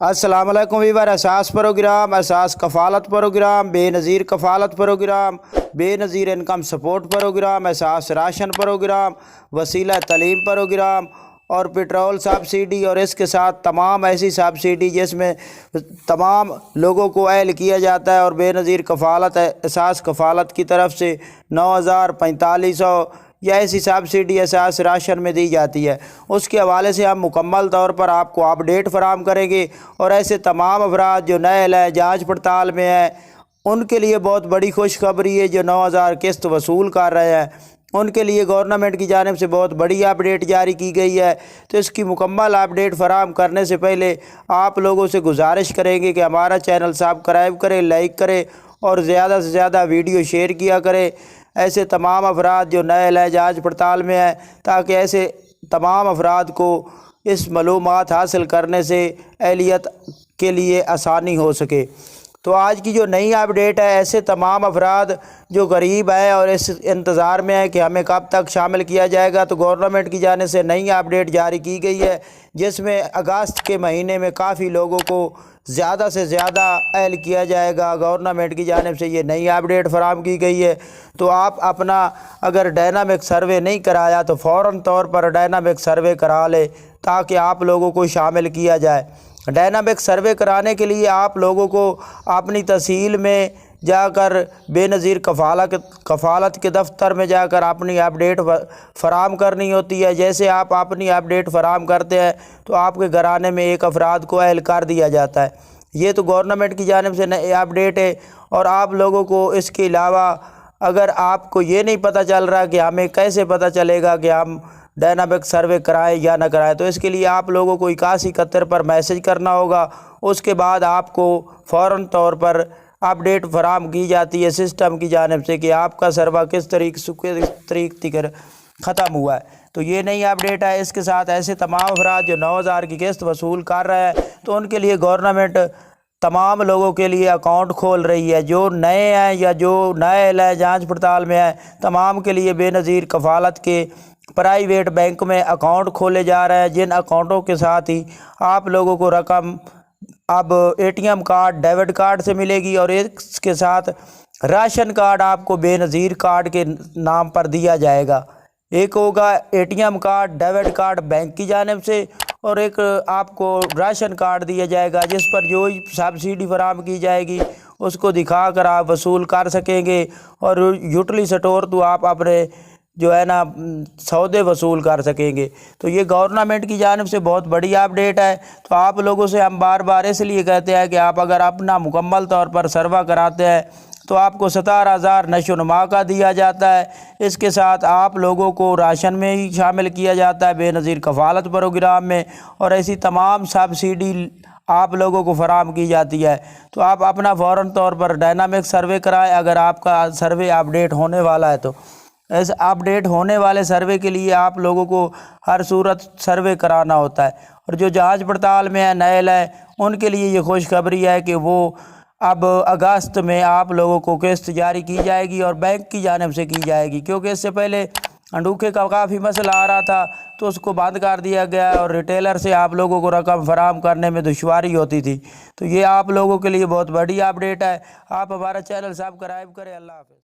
السلام علیکم ویور، اساس پروگرام، اساس کفالت پروگرام، بے نظیر کفالت پروگرام، بے نظیر انکم سپورٹ پروگرام، اساس راشن پروگرام، وسیلہ تعلیم پروگرام اور پیٹرول سبسڈی، اور اس کے ساتھ تمام ایسی سبسڈی جس میں تمام لوگوں کو اہل کیا جاتا ہے، اور بے نظیر کفالت ہے اساس کفالت کی طرف سے 9,000 4500 یا ایسی سبسڈی اساس راشن میں دی جاتی ہے۔ اس کے حوالے سے ہم مکمل طور پر آپ کو اپڈیٹ فراہم کریں گے، اور ایسے تمام افراد جو نئے جانچ پڑتال میں ہیں ان کے لیے بہت بڑی خوشخبری ہے۔ جو 9,000 قسط وصول کر رہے ہیں ان کے لیے گورنمنٹ کی جانب سے بہت بڑی اپڈیٹ جاری کی گئی ہے۔ تو اس کی مکمل اپڈیٹ فراہم کرنے سے پہلے آپ لوگوں سے گزارش کریں گے کہ ہمارا چینل سبسکرائب کریں، لائک کریں اور زیادہ سے زیادہ ویڈیو شیئر کیا کریں ایسے تمام افراد جو نئے جانچ پڑتال میں ہیں، تاکہ ایسے تمام افراد کو اس معلومات حاصل کرنے سے اہلیت کے لیے آسانی ہو سکے۔ تو آج کی جو نئی اپڈیٹ ہے، ایسے تمام افراد جو غریب ہیں اور اس انتظار میں ہیں کہ ہمیں کب تک شامل کیا جائے گا، تو گورنمنٹ کی جانب سے نئی اپڈیٹ جاری کی گئی ہے، جس میں اگست کے مہینے میں کافی لوگوں کو زیادہ سے زیادہ اہل کیا جائے گا۔ گورنمنٹ کی جانب سے یہ نئی اپڈیٹ فراہم کی گئی ہے۔ تو آپ اپنا اگر ڈائنامک سروے نہیں کرایا تو فوراً طور پر ڈائنامک سروے کرا لیں، تاکہ آپ لوگوں کو شامل کیا جائے۔ ڈائنامک سروے کرانے کے لیے آپ لوگوں کو اپنی تحصیل میں جا کر بے نظیر کفالت کے دفتر میں جا کر اپنی اپڈیٹ فراہم کرنی ہوتی ہے۔ جیسے آپ اپنی اپڈیٹ فراہم کرتے ہیں تو آپ کے گھرانے میں ایک افراد کو اہل کر دیا جاتا ہے۔ یہ تو گورنمنٹ کی جانب سے نئی اپڈیٹ ہے۔ اور آپ لوگوں کو اس کے علاوہ اگر آپ کو یہ نہیں پتہ چل رہا کہ ہمیں کیسے پتہ چلے گا کہ ہم ڈائنامک سروے کرائیں یا نہ کرائیں، تو اس کے لیے آپ لوگوں کو 8171 پر میسج کرنا ہوگا۔ اس کے بعد آپ کو فوراً طور پر اپڈیٹ فراہم کی جاتی ہے سسٹم کی جانب سے کہ آپ کا سروے کس طریق تک ختم ہوا ہے۔ تو یہ نئی اپڈیٹ ہے۔ اس کے ساتھ ایسے تمام افراد جو 9,000 کی قسط وصول کر رہے ہیں، تو ان کے لیے گورنمنٹ تمام لوگوں کے لیے اکاؤنٹ کھول رہی ہے۔ جو نئے ہیں یا جو نئے جانچ پڑتال میں ہیں، تمام کے لیے بے نظیر کفالت کے پرائیویٹ بینک میں اکاؤنٹ کھولے جا رہے ہیں، جن اکاؤنٹوں کے ساتھ ہی آپ لوگوں کو رقم اب ATM کارڈ، ڈیبٹ کارڈ سے ملے گی، اور اس کے ساتھ راشن کارڈ آپ کو بے نظیر کارڈ کے نام پر دیا جائے گا۔ ایک ہوگا ATM card, debit card bank کی جانب سے، اور ایک آپ کو راشن کارڈ دیا جائے گا، جس پر جو سبسڈی فراہم کی جائے گی اس کو دکھا کر آپ وصول کر سکیں گے، اور یوٹیلی سٹور تو آپ اپنے جو ہے نا سودے وصول کر سکیں گے۔ تو یہ گورنمنٹ کی جانب سے بہت بڑی اپڈیٹ ہے۔ تو آپ لوگوں سے ہم بار بار اس لیے کہتے ہیں کہ آپ اگر اپنا مکمل طور پر سروے کراتے ہیں تو آپ کو 17,000 نشو و نما کا دیا جاتا ہے۔ اس کے ساتھ آپ لوگوں کو راشن میں ہی شامل کیا جاتا ہے، بے نظیر کفالت پروگرام میں، اور ایسی تمام سبسڈی آپ لوگوں کو فراہم کی جاتی ہے۔ تو آپ اپنا فوراً طور پر ڈائنامک سروے کرائیں اگر آپ کا سروے اپڈیٹ ہونے والا ہے۔ تو اس اپڈیٹ ہونے والے سروے کے لیے آپ لوگوں کو ہر صورت سروے کرانا ہوتا ہے۔ اور جو جانچ پڑتال میں ہیں نئے ان کے لیے یہ خوشخبری ہے کہ وہ اب اگست میں آپ لوگوں کو قسط جاری کی جائے گی، اور بینک کی جانب سے کی جائے گی، کیونکہ اس سے پہلے انڈوکھے کا کافی مسئلہ آ رہا تھا تو اس کو بند کر دیا گیا، اور ریٹیلر سے آپ لوگوں کو رقم فراہم کرنے میں دشواری ہوتی تھی۔ تو یہ آپ لوگوں کے لیے بہت بڑی اپڈیٹ ہے۔ آپ ہمارا چینل سبسکرائب کریں۔ اللہ حافظ۔